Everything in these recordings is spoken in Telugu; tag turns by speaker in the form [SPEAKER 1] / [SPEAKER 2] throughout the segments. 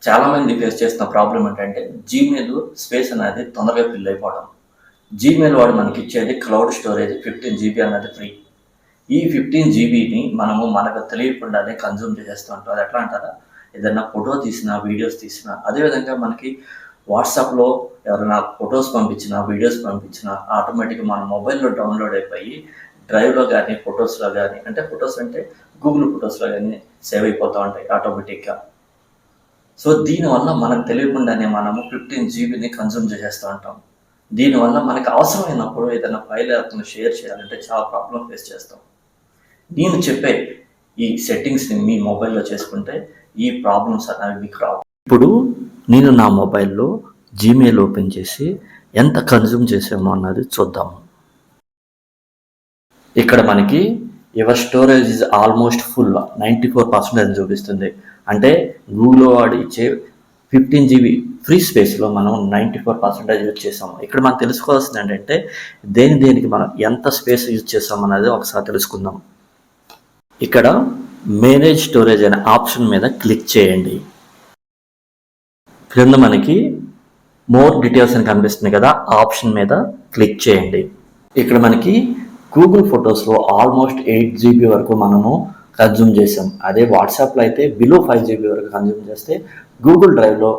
[SPEAKER 1] చాలామంది ఫేస్ చేస్తున్న ప్రాబ్లం ఏంటంటే జీమెయిల్ స్పేస్ అనేది తొందరగా ఫిల్ అయిపోవడం. జీమెయిల్ వాడు మనకి ఇచ్చేది క్లౌడ్ స్టోరేజ్ 15 GB అనేది ఫ్రీ. ఈ 15 GBని మనకు తెలియకుండానే కన్జ్యూమ్ చేసేస్తూ ఉంటాం. అది ఎట్లా అంటారా, ఏదైనా ఫోటో తీసినా, వీడియోస్ తీసినా, అదేవిధంగా మనకి వాట్సాప్లో ఎవరైనా ఫొటోస్ పంపించినా, వీడియోస్ పంపించినా ఆటోమేటిక్గా మన మొబైల్లో డౌన్లోడ్ అయిపోయి డ్రైవ్లో కానీ, ఫొటోస్లో కానీ, అంటే ఫొటోస్ అంటే గూగుల్ ఫొటోస్లో కానీ సేవ్ అయిపోతూ ఉంటాయి ఆటోమేటిక్గా. సో దీనివల్ల మనకు తెలియకుండానే 15 GBని కన్జ్యూమ్ చేసేస్తూ ఉంటాం. దీనివల్ల మనకు అవసరమైనప్పుడు ఏదైనా ఫైల్ ఎవరికైనా షేర్ చేయాలంటే చాలా ప్రాబ్లం ఫేస్ చేస్తాం. నేను చెప్పే ఈ సెట్టింగ్స్ని మీ మొబైల్లో చేసుకుంటే ఈ ప్రాబ్లమ్స్ అనేవి మీకు రావు. ఇప్పుడు నేను నా మొబైల్లో జీమెయిల్ ఓపెన్ చేసి ఎంత కన్జ్యూమ్ చేసామో అన్నది చూద్దాము. ఇక్కడ మనకి your storage is almost full 94% చూపిస్తుంది. అంటే గూగుల్ వాడు ఇచ్చే 15 GB ఫ్రీ స్పేస్లో మనం 94% యూజ్ చేసాము. ఇక్కడ మనం తెలుసుకోవాల్సింది ఏంటంటే దేనికి మనం ఎంత స్పేస్ యూజ్ చేసాం అనేది ఒకసారి తెలుసుకుందాం. ఇక్కడ మేనేజ్ స్టోరేజ్ అనే ఆప్షన్ మీద క్లిక్ చేయండి. క్రింద మనకి మోర్ డీటెయిల్స్ అని కనిపిస్తుంది కదా, ఆప్షన్ మీద క్లిక్ చేయండి. ఇక్కడ మనకి గూగుల్ ఫొటోస్లో ఆల్మోస్ట్ 8 GB వరకు మనము కన్జ్యూమ్ చేసాం. అదే వాట్సాప్లో అయితే బిలో 5 GB వరకు కన్జ్యూమ్ చేస్తే గూగుల్ డ్రైవ్లో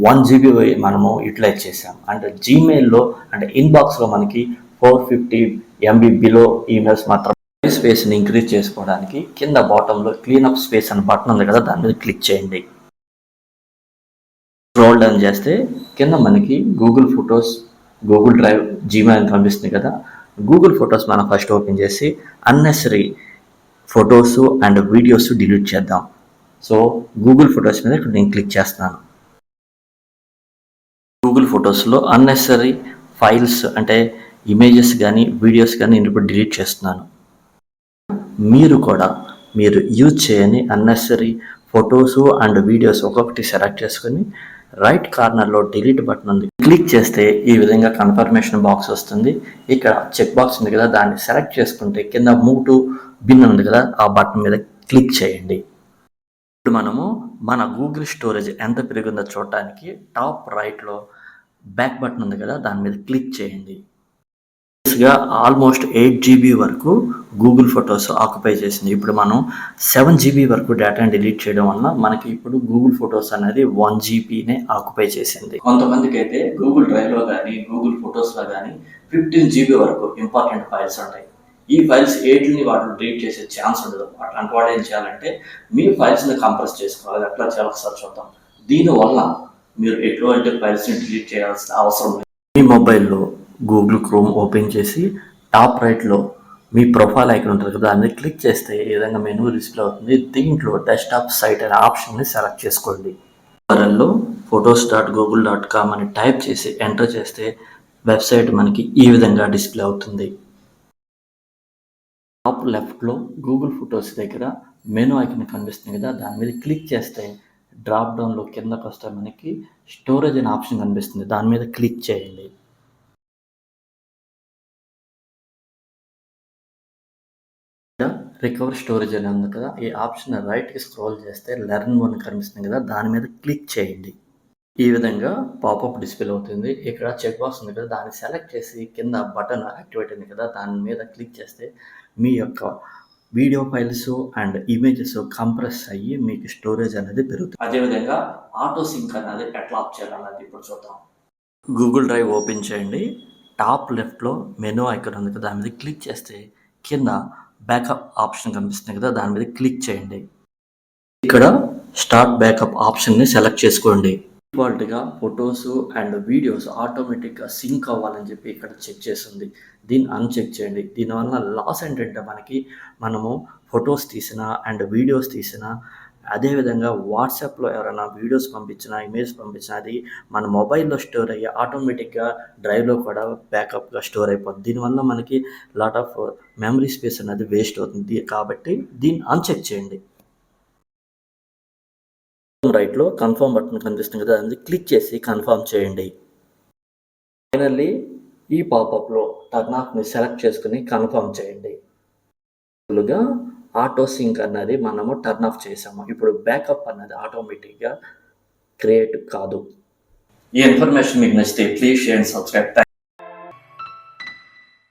[SPEAKER 1] 1 GB మనము యూటిలైజ్ చేసాం. అంటే జీమెయిల్లో అంటే ఇన్బాక్స్లో మనకి 450 MB బిలో ఈమెయిల్స్ మాత్రం. స్పేస్ని ఇంక్రీజ్ చేసుకోవడానికి కింద బాటంలో క్లీనప్ స్పేస్ అనే బటన్ ఉంది కదా, దాని మీద క్లిక్ చేయండి. స్క్రోల్ డౌన్ చేస్తే కింద మనకి Google photos, Google drive, Gmail కనిపిస్తుంది కదా. గూగుల్ ఫొటోస్ మనం ఫస్ట్ ఓపెన్ చేసి unnecessary photos and videos delete చేద్దాం. సో గూగుల్ ఫొటోస్ మీద ఇక్కడ నేను క్లిక్ చేస్తున్నాను. గూగుల్ ఫొటోస్లో అన్నెసరీ ఫైల్స్ అంటే ఇమేజెస్ కానీ వీడియోస్ కానీ నేను ఇప్పుడు డిలీట్ చేస్తున్నాను. మీరు యూజ్ చేయని అన్నెసరీ ఫొటోస్ అండ్ వీడియోస్ ఒక్కొక్కటి సెలెక్ట్ చేసుకొని రైట్ కార్నర్లో డిలీట్ బటన్ ఉంది, క్లిక్ చేస్తే ఈ విధంగా కన్ఫర్మేషన్ బాక్స్ వస్తుంది. ఇక్కడ చెక్ బాక్స్ ఉంది కదా, దాన్ని సెలెక్ట్ చేసుకుంటే కింద మూవ్ టు బిన్ ఉంది కదా, ఆ బటన్ మీద క్లిక్ చేయండి. ఇప్పుడు మనము మన గూగుల్ స్టోరేజ్ ఎంత పెరిగిందో చూడటానికి టాప్ రైట్లో బ్యాక్ బటన్ ఉంది కదా, దాని మీద క్లిక్ చేయండి. ఆల్మోస్ట్ 8 GB వరకు గూగుల్ ఫొటోస్ ఆక్యుపై చేసింది. ఇప్పుడు మనం 7 GB వరకు డేటాని డిలీట్ చేయడం వల్ల మనకి ఇప్పుడు గూగుల్ ఫొటోస్ అనేది 1 GBనే ఆక్యుపై చేసింది. కొంతమందికి అయితే గూగుల్ డ్రైవ్లో కానీ గూగుల్ ఫొటోస్లో కానీ 15 GB వరకు ఇంపార్టెంట్ ఫైల్స్ ఉంటాయి. ఈ ఫైల్స్ ఏటిని వాటిని డిలీట్ చేసే ఛాన్స్ ఉండదు. అట్లాంటి వాడు ఏం చేయాలంటే మీ ఫైల్స్ని కంప్రెస్ చేసుకోవాలి. ఎట్లా చేయాలి ఒకసారి చూద్దాం. దీనివల్ల మీరు ఎటువంటి ఫైల్స్ని డిలీట్ చేయాల్సిన అవసరం లేదు. మీ మొబైల్లో గూగుల్ క్రోమ్ ఓపెన్ చేసి టాప్ రైట్లో మీ ప్రొఫైల్ ఐకాన్ ఉంటుంది కదా, దాన్ని క్లిక్ చేస్తే ఈ విధంగా మెనూ డిస్ప్లే అవుతుంది. దీంట్లో డెస్క్టాప్ సైట్ అనే ఆప్షన్ని సెలెక్ట్ చేసుకోండి. URLలో photos.google.com అని టైప్ చేసి ఎంటర్ చేస్తే వెబ్సైట్ మనకి ఈ విధంగా డిస్ప్లే అవుతుంది. టాప్ లెఫ్ట్లో గూగుల్ ఫొటోస్ దగ్గర మెనూ ఐకాన్ కనిపిస్తుంది కదా, దాని మీద క్లిక్ చేస్తే డ్రాప్ డౌన్లో కిందకు వస్తే మనకి స్టోరేజ్ అనే ఆప్షన్ కనిపిస్తుంది, దాని మీద క్లిక్ చేయండి. రికవర్ స్టోరేజ్ అని ఉంది కదా, ఈ ఆప్షన్ రైట్కి స్క్రోల్ చేస్తే లెర్న్ అని కనిపిస్తుంది కదా, దాని మీద క్లిక్ చేయండి. ఈ విధంగా పాపప్ డిస్ప్లే అవుతుంది. ఇక్కడ చెక్ బాక్స్ ఉంది కదా, దాన్ని సెలెక్ట్ చేసి కింద బటన్ యాక్టివేట్ అయింది కదా, దాని మీద క్లిక్ చేస్తే మీ యొక్క video files and images compress అయ్యి మీకు స్టోరేజ్ అనేది పెరుగుతుంది. అదేవిధంగా ఆటో సింక్ అనేది ఎట్లా ఆఫ్ చేయాలన్నది ఇప్పుడు చూద్దాం. గూగుల్ డ్రైవ్ ఓపెన్ చేయండి. టాప్ లెఫ్ట్లో మెనూ ఐకాన్ ఉంది కదా, దాని మీద క్లిక్ చేస్తే కింద బ్యాకప్ ఆప్షన్ కనిపిస్తుంది కదా, దాని మీద క్లిక్ చేయండి. ఇక్కడ స్టార్ట్ బ్యాకప్ ఆప్షన్ని సెలెక్ట్ చేసుకోండి. డిఫాల్ట్గా ఫొటోస్ అండ్ వీడియోస్ ఆటోమేటిక్గా సింక్ అవ్వాలని చెప్పి ఇక్కడ చెక్ చేస్తుంది. దీన్ని అన్చెక్ చేయండి. దీనివల్ల లాస్ ఏంటంటే మనము ఫొటోస్ తీసినా అండ్ వీడియోస్ తీసినా, అదేవిధంగా వాట్సాప్లో ఎవరైనా వీడియోస్ పంపించినా, ఇమేజ్ పంపించినా అది మన మొబైల్లో స్టోర్ అయ్యి ఆటోమేటిక్గా డ్రైవ్లో కూడా బ్యాకప్గా స్టోర్ అయిపోతుంది. దీనివల్ల మనకి లాట్ ఆఫ్ మెమరీ స్పేస్ అనేది వేస్ట్ అవుతుంది. కాబట్టి దీన్ని అన్చెక్ చేయండి. రైట్లో కన్ఫర్మ్ బటన్ కనిపిస్తుంది కదా, అది క్లిక్ చేసి కన్ఫర్మ్ చేయండి. ఫైనల్లీ ఈ పాపప్లో టర్న్ ఆఫ్ని సెలెక్ట్ చేసుకుని కన్ఫర్మ్ చేయండి. ఆటో సింక్ అన్నది మనము టర్న్ ఆఫ్ చేసాము. ఇప్పుడు బ్యాకప్ అన్నది ఆటోమేటిక్గా క్రియేట్ కాదు. ఈ ఇన్ఫర్మేషన్ మీకు నచ్చితే ప్లీజ్ షేర్ అండ్ సబ్స్క్రైబ్.